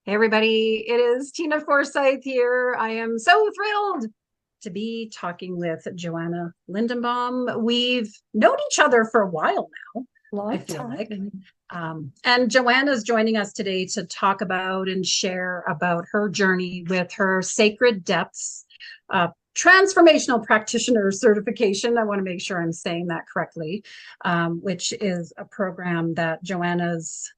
Hey everybody, it is Tina Forsyth here. I am so thrilled to be talking with Joanna Lindenbaum. We've known each other for a while now, I Long feel like. time. And Joanna's joining us today to talk about and share about her journey with her Sacred Depths Transformational Practitioner certification. I want to make sure I'm saying that correctly, which is a program that Joanna's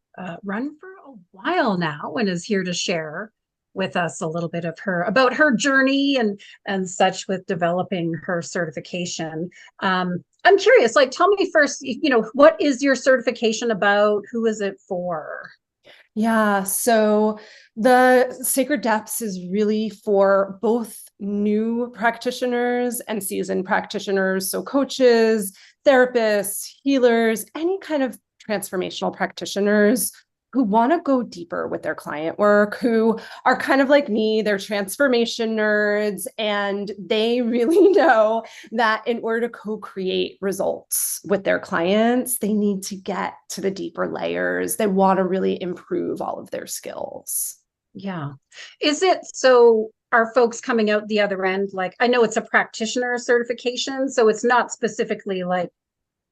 run for a while now and is here to share with us a little bit of her about her journey and such with developing her certification. I'm curious, like, tell me first, what is your certification about? Who is it for? Yeah, so the Sacred Depths is really for both new practitioners and seasoned practitioners, so coaches, therapists, healers, any kind of transformational practitioners who want to go deeper with their client work, who are kind of like me, they're transformation nerds, and they really know that in order to co-create results with their clients, they need to get to the deeper layers. They want to really improve all of their skills. Yeah. Is it so? Are folks coming out the other end? Like, I know it's a practitioner certification, so it's not specifically like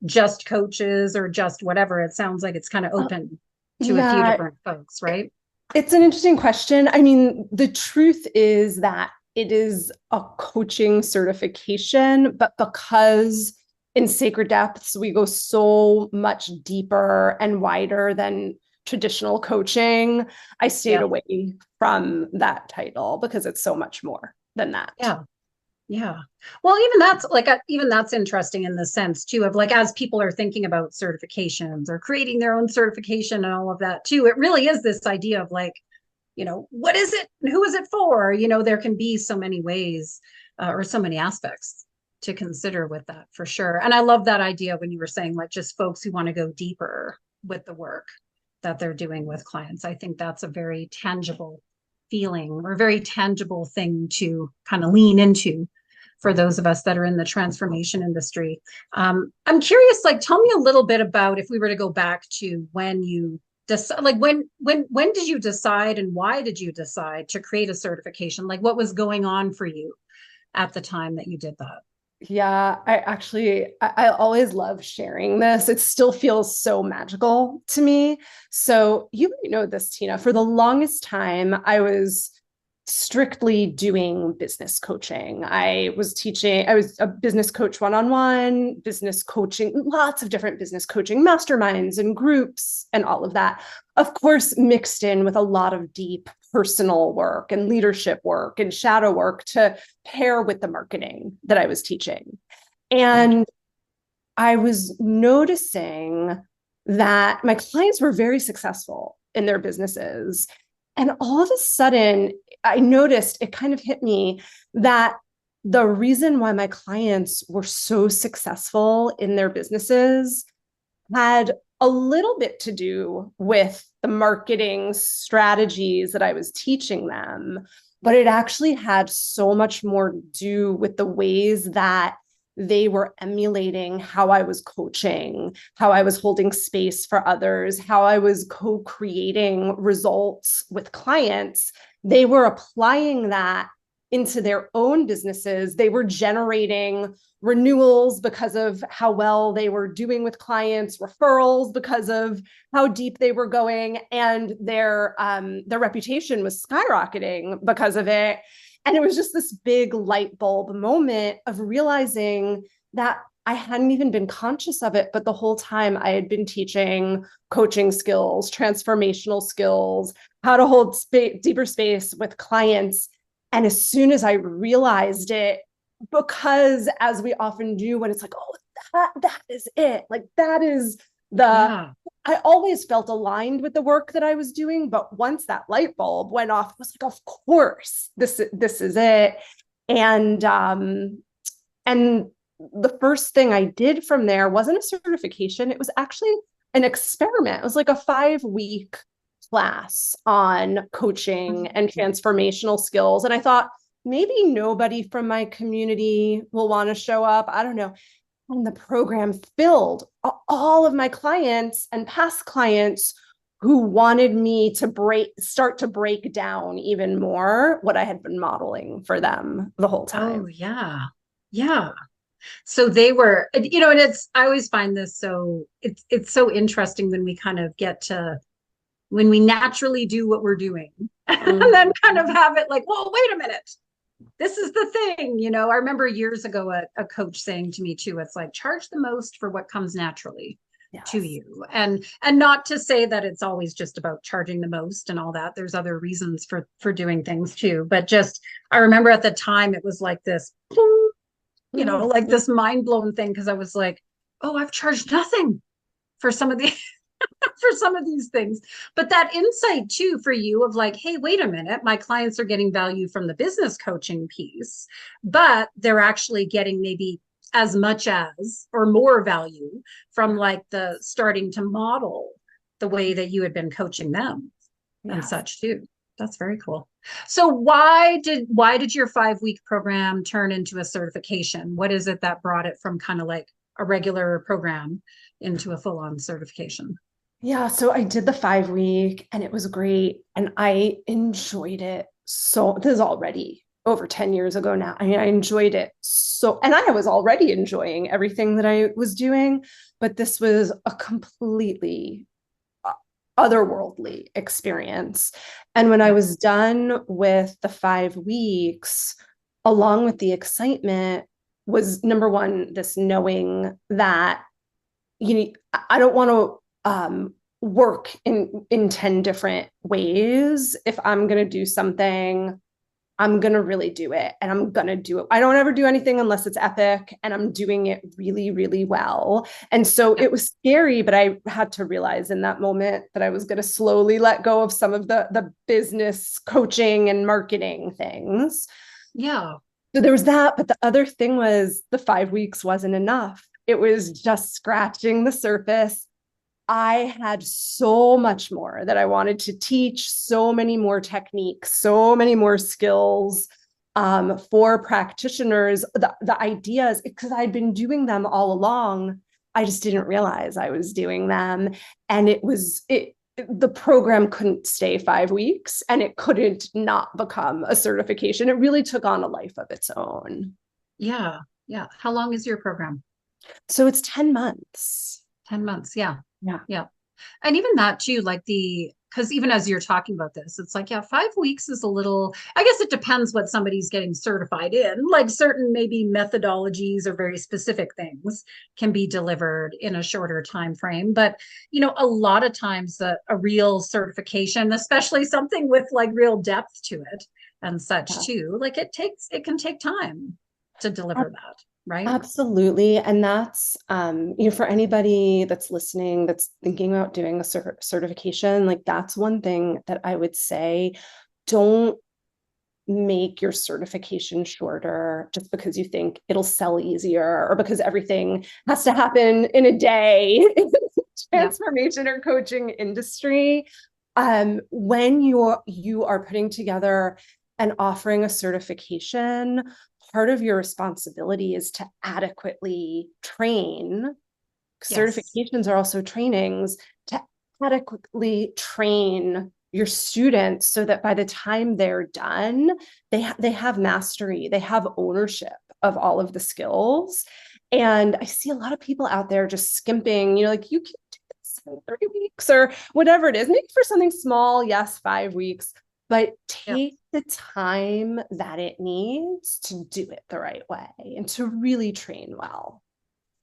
just coaches or just whatever. It sounds like it's kind of Uh, open to a few yeah, different folks, right? it's an interesting question. I mean, the truth is that it is a coaching certification, but because in Sacred Depths, we go so much deeper and wider than traditional coaching, I stayed Yeah. away from that title because it's so much more than that. Yeah. Yeah. Well, even that's like, even that's interesting in the sense too of like, as people are thinking about certifications or creating their own certification and all of that too, it really is this idea of like, what is it? Who is it for? There can be so many ways or so many aspects to consider with that for sure. And I love that idea when you were saying like just folks who want to go deeper with the work that they're doing with clients. I think that's a very tangible feeling or very tangible thing to kind of lean into for those of us that are in the transformation industry. I'm curious, like, tell me a little bit about if we were to go back to when you decide, like, when did you decide and why did you decide to create a certification? Like, what was going on for you at the time that you did that? Yeah, I always love sharing this. It still feels so magical to me. So you might know this, Tina. For the longest time, I was strictly doing business coaching. I was a business coach one-on-one, business coaching, lots of different business coaching, masterminds and groups and all of that. Of course, mixed in with a lot of deep personal work and leadership work and shadow work to pair with the marketing that I was teaching. Right. And I was noticing that my clients were very successful in their businesses. And all of a sudden, I noticed it kind of hit me that the reason why my clients were so successful in their businesses had a little bit to do with the marketing strategies that I was teaching them, but it actually had so much more to do with the ways that they were emulating how I was coaching, how I was holding space for others, how I was co creating results with clients. They were applying that into their own businesses. They were generating renewals because of how well they were doing with clients, referrals because of how deep they were going, and their reputation was skyrocketing because of it. And it was just this big light bulb moment of realizing that I hadn't even been conscious of it, but the whole time I had been teaching coaching skills, transformational skills, how to hold deeper space with clients. And as soon as I realized it, because as we often do when it's like, oh, that is it. Like that is the Yeah. I always felt aligned with the work that I was doing, but once that light bulb went off, it was like, of course, this is it. And the first thing I did from there wasn't a certification. It was actually an experiment. It was like a 5 week class on coaching and transformational skills. And I thought, maybe nobody from my community will want to show up. I don't know. And the program filled all of my clients and past clients who wanted me to start to break down even more what I had been modeling for them the whole Oh, time. yeah. Yeah. So they were, and I always find this it's so interesting when we kind of get to, when we naturally do what we're doing and then kind of have it like, well, wait a minute. This is the thing, I remember years ago, a coach saying to me too, it's like, charge the most for what comes naturally to Yes. you. And not to say that it's always just about charging the most and all that. There's other reasons for doing things too. But just, I remember at the time it was like this, like this mind blown thing. Cause I was like, oh, I've charged nothing for some of the for some of these things. But that insight too for you of like, hey, wait a minute, my clients are getting value from the business coaching piece, but they're actually getting maybe as much as or more value from like the starting to model the way that you had been coaching them and Yes. such too. That's very cool. So why did your 5-week program turn into a certification? What is it that brought it from kind of like a regular program into a full-on certification? Yeah, so I did the 5 week and it was great. And I enjoyed it. So this is already over 10 years ago now. I mean, I enjoyed it so, and I was already enjoying everything that I was doing, but this was a completely otherworldly experience. And when I was done with the 5 weeks, along with the excitement, was number one, this knowing that I don't want to work in 10 different ways. If I'm going to do something, I'm going to really do it, and I'm going to do it. I don't ever do anything unless it's epic, and I'm doing it really, really well. And so it was scary, but I had to realize in that moment that I was going to slowly let go of some of the business coaching and marketing things. Yeah. So there was that, but the other thing was the 5 weeks wasn't enough. It was just scratching the surface. I had so much more that I wanted to teach, so many more techniques, so many more skills for practitioners. The ideas, because I'd been doing them all along, I just didn't realize I was doing them. And the program couldn't stay 5 weeks, and it couldn't not become a certification. It really took on a life of its own. Yeah. Yeah. How long is your program? So it's 10 months. 10 months. Yeah. Yeah. Yeah. And even that too, like because even as you're talking about this, it's like, yeah, 5 weeks is a little, I guess it depends what somebody's getting certified in. Like certain maybe methodologies or very specific things can be delivered in a shorter time frame. But, a lot of times a real certification, especially something with like real depth to it and such too, like it can take time to deliver that, right? Absolutely. And that's, for anybody that's listening, that's thinking about doing a certification, like that's one thing that I would say, don't make your certification shorter just because you think it'll sell easier or because everything has to happen in a day in the Yeah. transformation or coaching industry. When you are putting together and offering a certification, part of your responsibility is to adequately train. Yes. Certifications are also trainings, to adequately train your students so that by the time they're done, they have mastery, they have ownership of all of the skills. And I see a lot of people out there just skimping, like you can do this in 3 weeks or whatever it is. Maybe for something small, yes, 5 weeks, but Yeah. take the time that it needs to do it the right way and to really train well.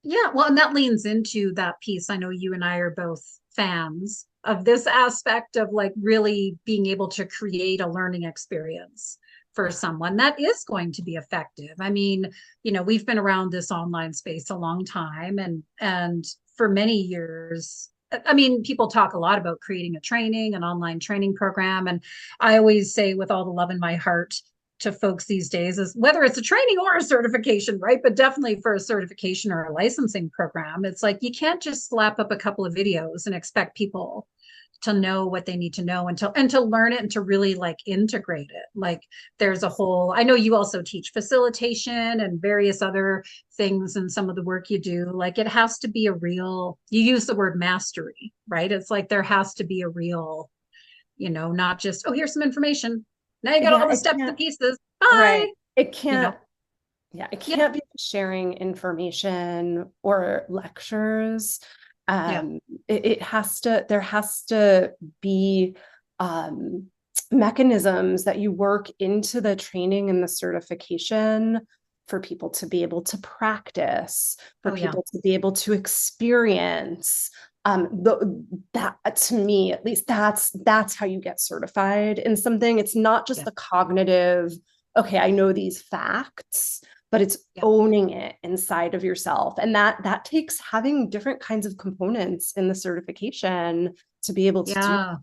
Yeah, well, and that leans into that piece. I know you and I are both fans of this aspect of like really being able to create a learning experience for someone that is going to be effective. I mean, we've been around this online space a long time, and for many years, I mean, people talk a lot about creating an online training program. And I always say with all the love in my heart, to folks these days is whether it's a training or a certification, right? But definitely for a certification or a licensing program, it's like you can't just slap up a couple of videos and expect people to know what they need to know and to learn it and to really like integrate it. Like there's a whole, I know you also teach facilitation and various other things and some of the work you do. Like it has to be a real, you use the word mastery, right? It's like there has to be a real, not just, oh, here's some information. Now you got Yeah, all the it steps and can't, pieces. right. Bye. It You know, can't, yeah, it yeah, can't be sharing information or lectures. yeah. It has to, there has to be um, mechanisms that you work into the training and the certification for people to be able to practice, for Oh, yeah. people to be able to experience. That to me, at least that's how you get certified in something. It's not just Yeah. the cognitive, okay, I know these facts, but it's Yeah. owning it inside of yourself. And that takes having different kinds of components in the certification to be able to do. Yeah.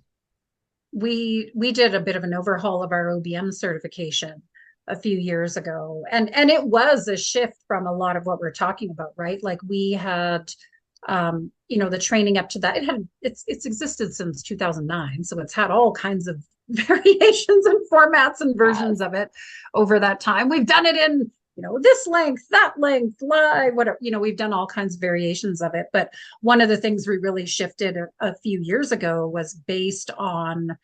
We did a bit of an overhaul of our OBM certification a few years ago. And it was a shift from a lot of what we're talking about, right? Like we had the training up to that. It's existed since 2009. So it's had all kinds of variations and formats and versions of it over that time. We've done it in this length, that length, live, whatever, we've done all kinds of variations of it. But one of the things we really shifted a few years ago was based on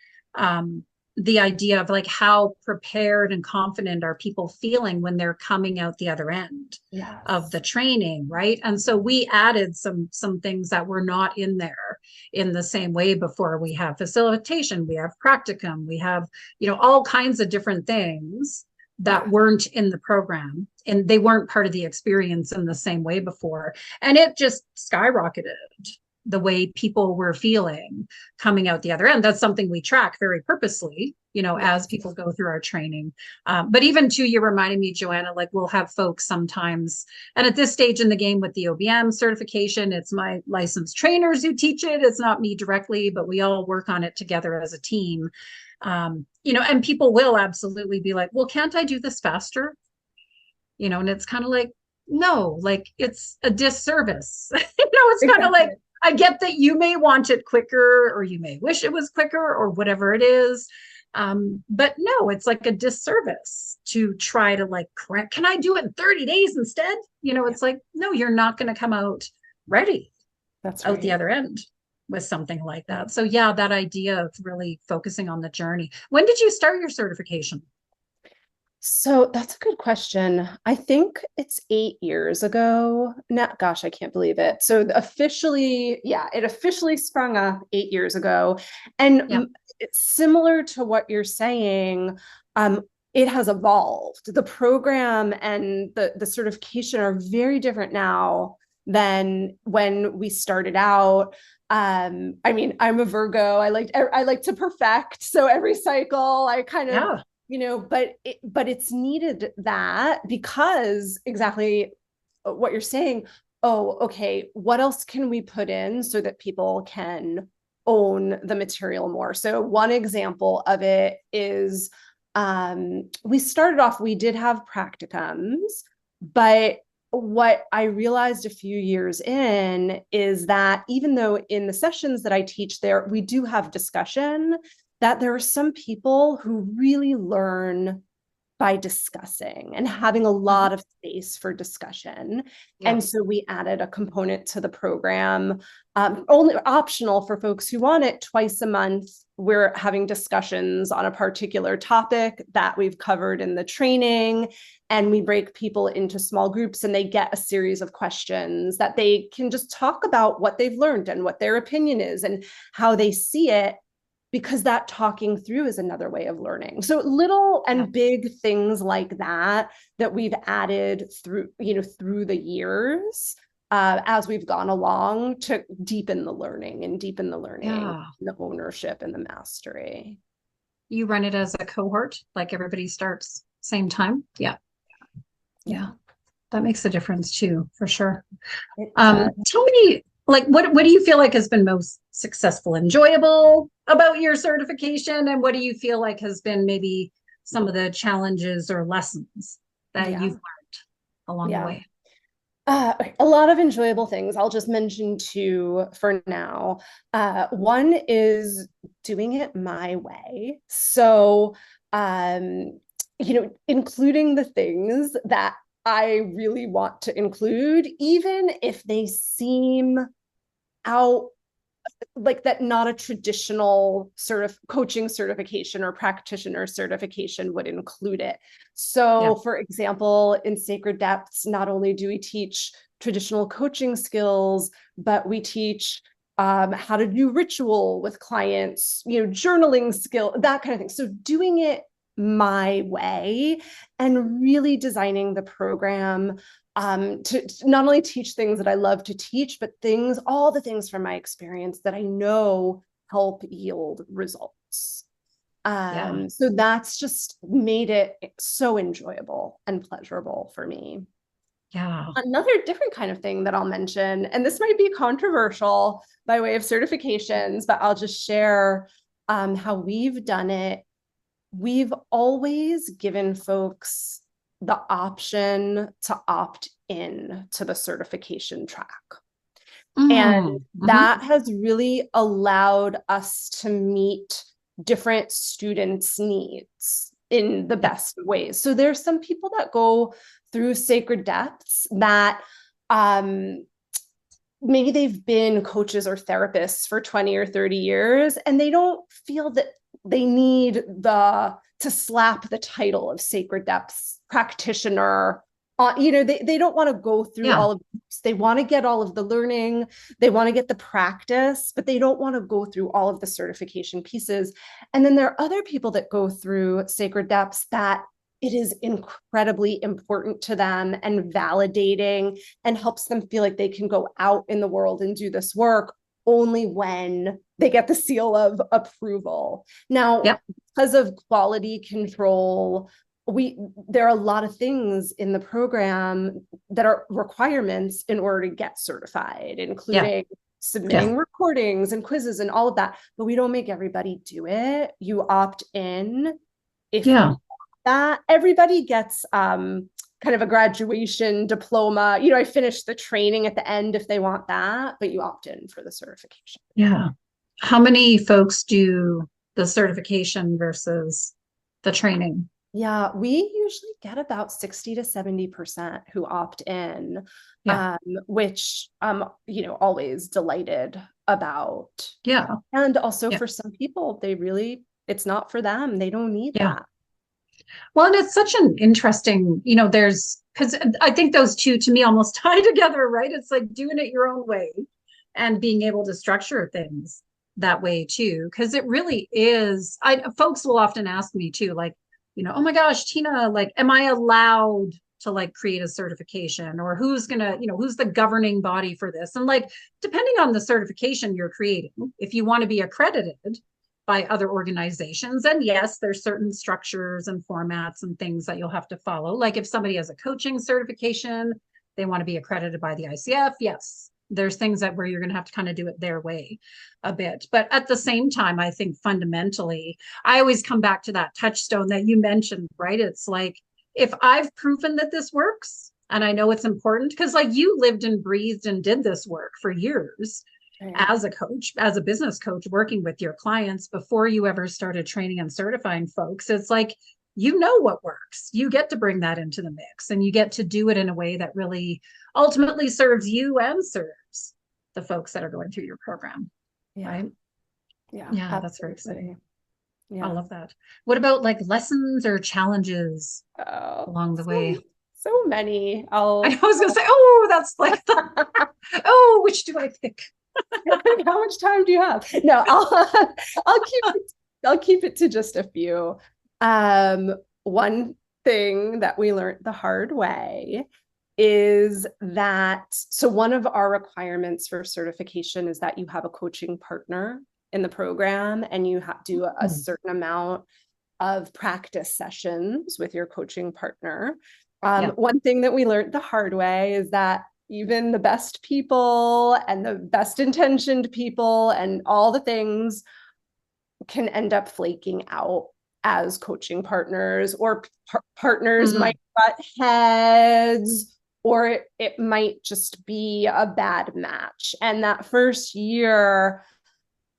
the idea of like how prepared and confident are people feeling when they're coming out the other end of the training, right? And so we added some things that were not in there in the same way before. We have facilitation, we have practicum, we have all kinds of different things that weren't in the program, and they weren't part of the experience in the same way before. And it just skyrocketed the way people were feeling coming out the other end. That's something we track very purposely, as people go through our training. But even too, you reminded me, Joanna, like we'll have folks sometimes, and at this stage in the game with the OBM certification, it's my licensed trainers who teach it. It's not me directly, but we all work on it together as a team. And people will absolutely be like, well, can't I do this faster? And it's kind of like, no, like it's a disservice. It's kind of like, I get that you may want it quicker, or you may wish it was quicker, or whatever it is. But no, it's like a disservice to try to like, correct. Can I do it in 30 days instead? It's like, no, you're not going to come out ready. That's out the right. other end with something like that. So yeah, that idea of really focusing on the journey. When did you start your certification? So that's a good question. I think it's 8 years ago. Now, gosh, I can't believe it. So it officially sprung up 8 years ago. And Yeah. it's similar to what you're saying. It has evolved. The program and the certification are very different now than when we started out. I mean, I'm a Virgo. I like to perfect. So every cycle, I kind of but it's needed that because exactly what you're saying. Oh, okay, what else can we put in so that people can own the material more? So one example of it is we did have practicums, but what I realized a few years in is that even though in the sessions that I teach there, we do have discussion, that there are some people who really learn by discussing and having a lot of space for discussion. Yeah. And so we added a component to the program, only optional for folks who want it. Twice a month, we're having discussions on a particular topic that we've covered in the training. And we break people into small groups and they get a series of questions that they can just talk about what they've learned and what their opinion is and how they see it, because that talking through is another way of learning. So little and big things like that we've added through the years as we've gone along to deepen the learning and the ownership and the mastery. You run it as a cohort, like everybody starts same time. Yeah. That makes a difference too, for sure. Tell me, like, what do you feel like has been most successful, enjoyable about your certification? And what do you feel like has been maybe some of the challenges or lessons that you've learned along the way? A lot of enjoyable things. I'll just mention two for now. One is doing it my way. So, including the things that I really want to include, even if they seem out like that not a traditional sort of coaching certification or practitioner certification would include it. So, Yeah. for example, in Sacred Depths, not only do we teach traditional coaching skills, but we teach how to do ritual with clients, journaling skill, that kind of thing. So doing it my way and really designing the program to not only teach things that I love to teach, but all the things from my experience that I know help yield results. Yeah. So that's just made it so enjoyable and pleasurable for me. Yeah. Another different kind of thing that I'll mention, and this might be controversial by way of certifications, but I'll just share how we've done it. We've always given folks the option to opt in to the certification track. And that has really allowed us to meet different students' needs in the best ways. So there's some people that go through Sacred Depths that maybe they've been coaches or therapists for 20 or 30 years, and they don't feel that they need to slap the title of Sacred Depths practitioner. They don't want to go through all of this. They want to get all of the learning, they want to get the practice, but they don't want to go through all of the certification pieces. And then there are other people that go through Sacred Depths that it is incredibly important to them and validating and helps them feel like they can go out in the world and do this work only when they get the seal of approval. Now, because of quality control, there are a lot of things in the program that are requirements in order to get certified, including submitting recordings and quizzes and all of that. But we don't make everybody do it. You opt in if you want that. Everybody gets kind of a graduation diploma. I finished the training at the end if they want that, but you opt in for the certification. Yeah. How many folks do the certification versus the training? Yeah, we usually get about 60 to 70% who opt in, which always delighted about. Yeah. And also for some people, it's not for them. They don't need that. Well, and it's such an interesting, because I think those two to me almost tie together, right? It's like doing it your own way and being able to structure things that way too. Because it really is, folks will often ask me too, like, oh my gosh, Tina, like, am I allowed to like create a certification, or who's the governing body for this? And like, depending on the certification you're creating, if you want to be accredited by other organizations, and yes, there's certain structures and formats and things that you'll have to follow. Like if somebody has a coaching certification, they want to be accredited by the ICF. Yes, there's things that where you're going to have to kind of do it their way a bit. But at the same time, I think fundamentally, I always come back to that touchstone that you mentioned, right? It's like, if I've proven that this works, and I know it's important, because like you lived and breathed and did this work for years as a coach, as a business coach, working with your clients before you ever started training and certifying folks. It's like, what works. You get to bring that into the mix, and you get to do it in a way that really ultimately serves you and serves the folks that are going through your program. Right? Yeah, That's very exciting. Yeah. I love that. What about like lessons or challenges along the way? So many. I was gonna say, that's like which do I pick? How much time do you have? No, I'll keep it to just a few. One thing that we learned the hard way is that, so one of our requirements for certification is that you have a coaching partner in the program, and you do a certain amount of practice sessions with your coaching partner. One thing that we learned the hard way is that even the best people and the best intentioned people and all the things can end up flaking out as coaching partners, or partners might butt heads, or it might just be a bad match. And that first year,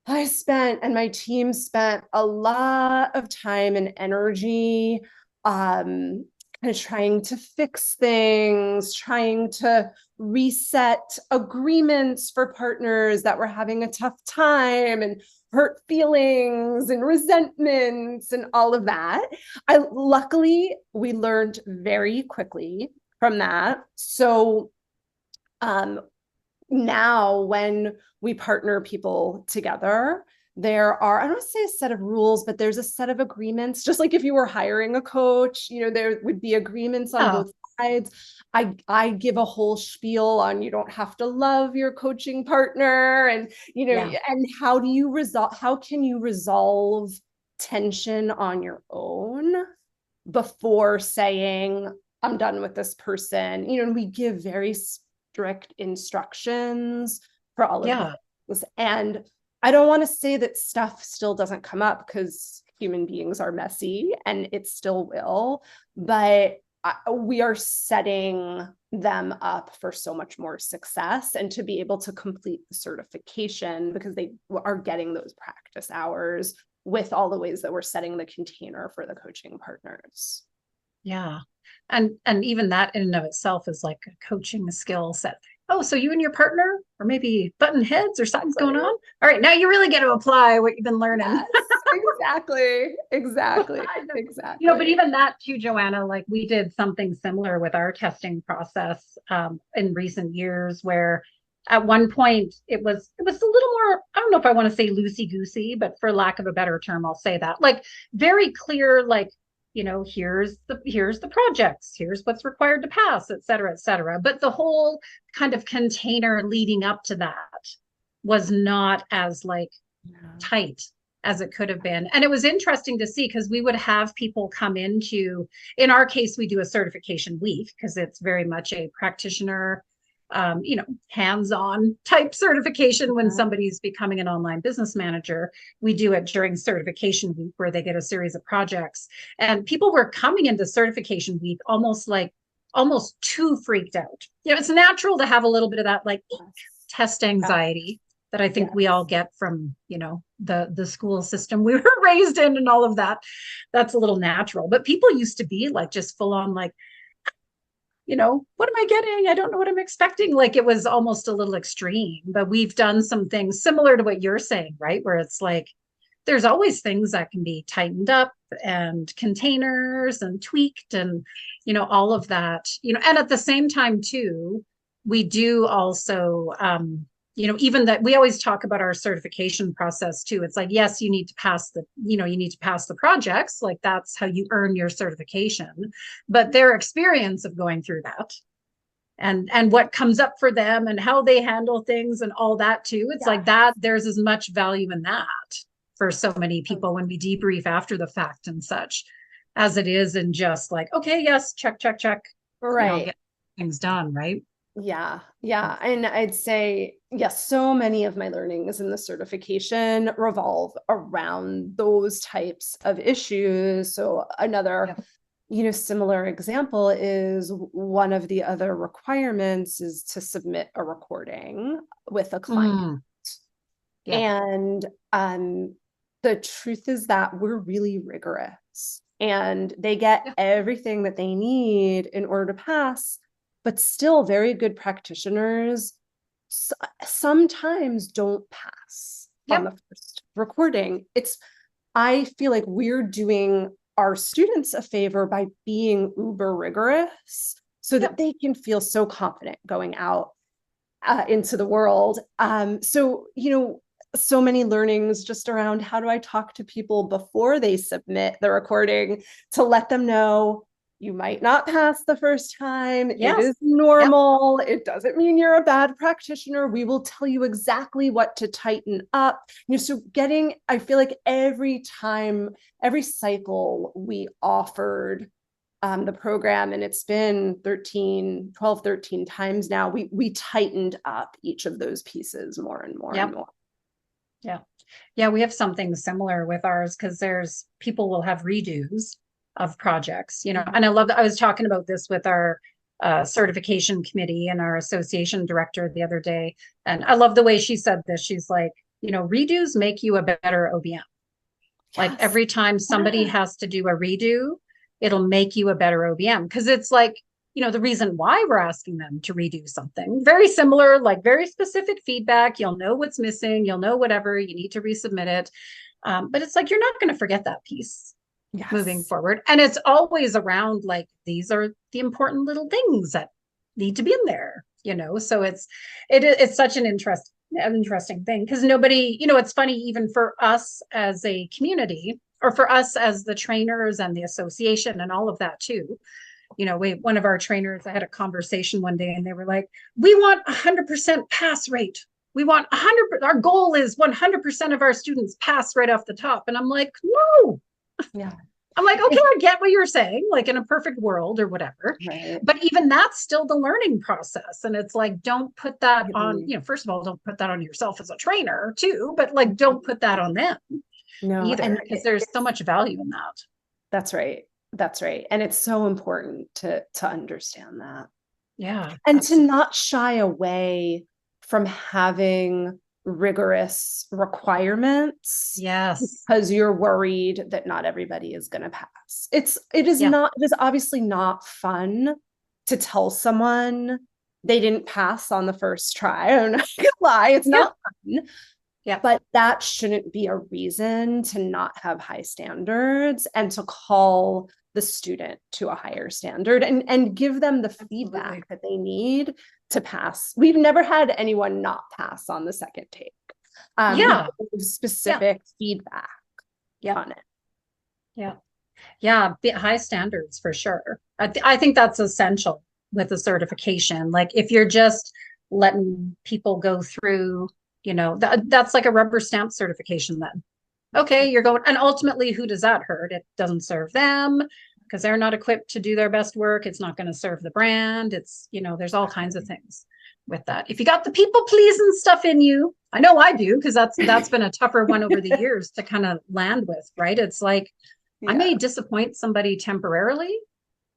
I spent and my team spent a lot of time and energy kind of trying to fix things, trying to reset agreements for partners that were having a tough time, and hurt feelings and resentments and all of that. Luckily, we learned very quickly from that. So now when we partner people together, there are, I don't want to say a set of rules, but there's a set of agreements. Just like if you were hiring a coach, there would be agreements on both sides. I give a whole spiel on, you don't have to love your coaching partner, and and how can you resolve tension on your own before saying, I'm done with this person. And we give very strict instructions for all of this. And I don't want to say that stuff still doesn't come up, because human beings are messy and it still will, but we are setting them up for so much more success and to be able to complete the certification, because they are getting those practice hours with all the ways that we're setting the container for the coaching partners. Yeah. And even that in and of itself is like a coaching skill set. Oh, so you and your partner or maybe button heads or something's going on? All right, now you really get to apply what you've been learning. Yes, exactly. But even that too, Joanna, like we did something similar with our testing process in recent years, where at one point it was a little more, I don't know if I want to say loosey-goosey, but for lack of a better term, I'll say that, like very clear, like, here's the projects, here's what's required to pass, et cetera, et cetera. But the whole kind of container leading up to that was not as like tight as it could have been. And it was interesting to see, because we would have people come into, in our case, we do a certification week because it's very much a practitioner, hands-on type certification. When somebody's becoming an online business manager, we do it during certification week, where they get a series of projects. And people were coming into certification week almost too freaked out. It's natural to have a little bit of that, like test anxiety that I think we all get from, the school system we were raised in and all of that. That's a little natural. But people used to be like just full on like, what am I getting? I don't know what I'm expecting. Like it was almost a little extreme. But we've done some things similar to what you're saying, right? Where it's like, there's always things that can be tightened up and containers and tweaked and, all of that, and at the same time too, we do also, even that we always talk about our certification process too. It's like, yes, you need to pass the projects. Like that's how you earn your certification, but their experience of going through that and what comes up for them and how they handle things and all that too. It's like that, there's as much value in that for so many people when we debrief after the fact and such, as it is in just like, okay, yes, check, right, get things done, right? Yeah. And I'd say, yes, so many of my learnings in the certification revolve around those types of issues. So another, similar example is, one of the other requirements is to submit a recording with a client. And the truth is that we're really rigorous, and they get everything that they need in order to pass. But still, very good practitioners sometimes don't pass on the first recording. I feel like we're doing our students a favor by being uber rigorous, so that they can feel so confident going out into the world. So many learnings just around, how do I talk to people before they submit the recording to let them know, you might not pass the first time. It is normal. It doesn't mean you're a bad practitioner. We will tell you exactly what to tighten up. So I feel like every cycle we offered the program, and it's been 12, 13 times now, we tightened up each of those pieces more and more and more. Yeah, we have something similar with ours, because people will have redos of projects, and I love that. I was talking about this with our certification committee and our association director the other day. And I love the way she said this. She's like, redos make you a better OBM. Like Yes. every time somebody has to do a redo, it'll make you a better OBM. Because it's like, the reason why we're asking them to redo something very similar, like very specific feedback. You'll know what's missing. You'll know whatever you need to resubmit it. But it's like, you're not going to forget that piece moving forward. And it's always around like, these are the important little things that need to be in there, so it's such an interesting thing, because nobody, it's funny, even for us as a community, or for us as the trainers and the association and all of that too. One of our trainers, I had a conversation one day and they were like, we want 100% pass rate. We want 100, our goal is 100% of our students pass right off the top. And I'm like, no. Yeah. I'm like, okay, I get what you're saying, like in a perfect world or whatever. Right. But even that's still the learning process. And it's like, don't put that on, first of all, don't put that on yourself as a trainer too, but like, don't put that on them either, because there's so much value in that. That's right. That's right. And it's so important to understand that. Yeah. And to not shy away from having rigorous requirements. Yes. Because you're worried that not everybody is going to pass. It is obviously not fun to tell someone they didn't pass on the first try. I'm not gonna lie. It's not fun. Yeah. But that shouldn't be a reason to not have high standards and to call the student to a higher standard and give them the feedback that they need to pass. We've never had anyone not pass on the second take. Specific feedback on it. Yeah. Yeah. High standards for sure. I think that's essential with the certification. Like if you're just letting people go through, that's like a rubber stamp certification then. Okay, you're going, and ultimately, who does that hurt? It doesn't serve them because they're not equipped to do their best work. It's not going to serve the brand. It's, there's all kinds of things with that. If you got the people pleasing stuff in you, I know I do, because that's been a tougher one over the years to kind of land with, right? It's like, I may disappoint somebody temporarily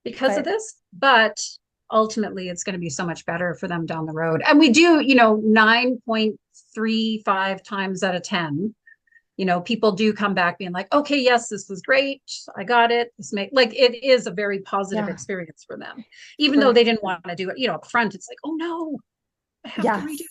because of this, but ultimately it's going to be so much better for them down the road. And we do, 9.35 times out of 10, people do come back being like, okay, yes, this was great. I got it. It is a very positive experience for them, even though they didn't want to do it, up front. It's like, oh no, I have to redo,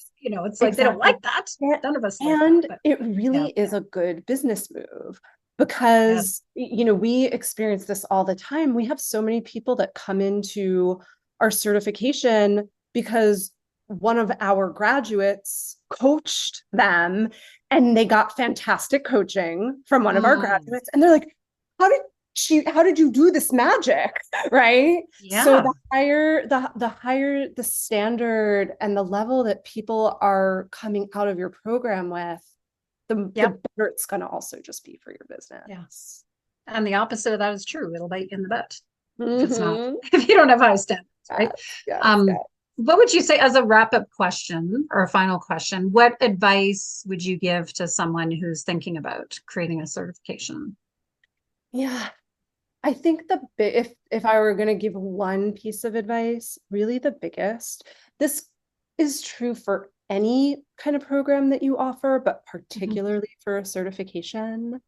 it's like, they don't like that. None of us like that, but it really is a good business move. Because, we experience this all the time. We have so many people that come into our certification because one of our graduates coached them and they got fantastic coaching from one of our graduates. And they're like, how did you do this magic? Right. Yeah. So the higher the standard and the level that people are coming out of your program with, the better it's going to also just be for your business. Yes. And the opposite of that is true. It'll bite you in the butt if you don't have high standards, right? What would you say as a wrap-up question or a final question? What advice would you give to someone who's thinking about creating a certification? Yeah, I think if I were going to give one piece of advice, really the biggest, this is true for any kind of program that you offer, but particularly for a certification,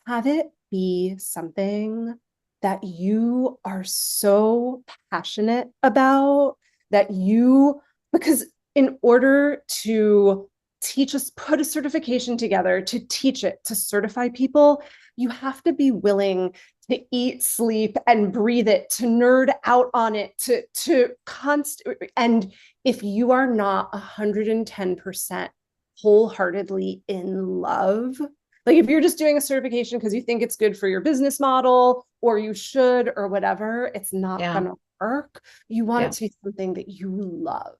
have it be something that you are so passionate about because in order to put a certification together, to teach it, to certify people, you have to be willing to eat, sleep, and breathe it, to nerd out on it, and if you are not 110% wholeheartedly in love, like if you're just doing a certification because you think it's good for your business model or you should or whatever, it's not gonna work. You want it to be something that you love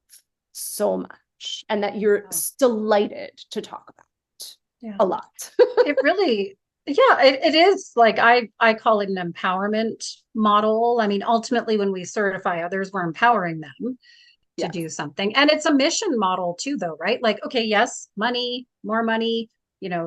so much and that you're delighted to talk about a lot. It really, it is like, I call it an empowerment model. I mean, ultimately, when we certify others, we're empowering them to do something. And it's a mission model too, though, right? Like, okay, yes, money, more money,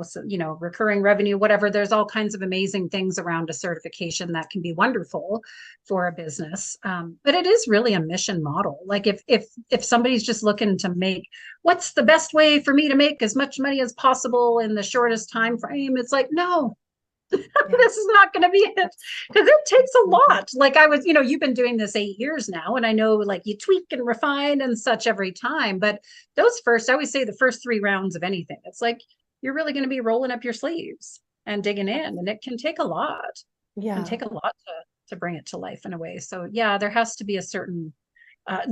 so, recurring revenue, whatever. There's all kinds of amazing things around a certification that can be wonderful for a business. But it is really a mission model. Like if somebody's just looking to make, what's the best way for me to make as much money as possible in the shortest time frame? It's like, no, this is not going to be it, because it takes a lot. Like you've been doing this 8 years now, and I know like you tweak and refine and such every time, but I always say the first 3 rounds of anything, it's like, you're really going to be rolling up your sleeves and digging in, and it can take a lot. Yeah. It can take a lot to bring it to life in a way. So yeah, there has to be a certain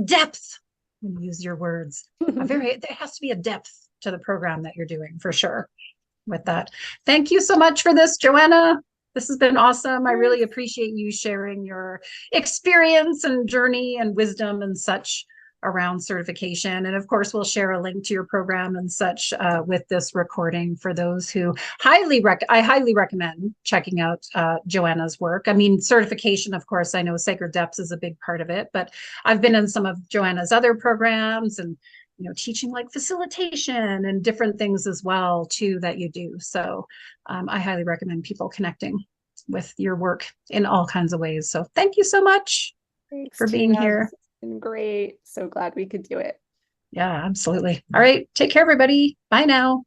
depth, when you use your words, there has to be a depth to the program that you're doing, for sure. With that, thank you so much for this, Joanna. This has been awesome. I really appreciate you sharing your experience and journey and wisdom and such around certification. And of course, we'll share a link to your program and such with this recording for those who I highly recommend checking out Joanna's work. I mean, certification, of course, I know Sacred Depths is a big part of it, but I've been in some of Joanna's other programs and teaching like facilitation and different things as well too that you do. So I highly recommend people connecting with your work in all kinds of ways. So thank you so much for being here. It's been great. So glad we could do it. Yeah, absolutely. All right. Take care, everybody. Bye now.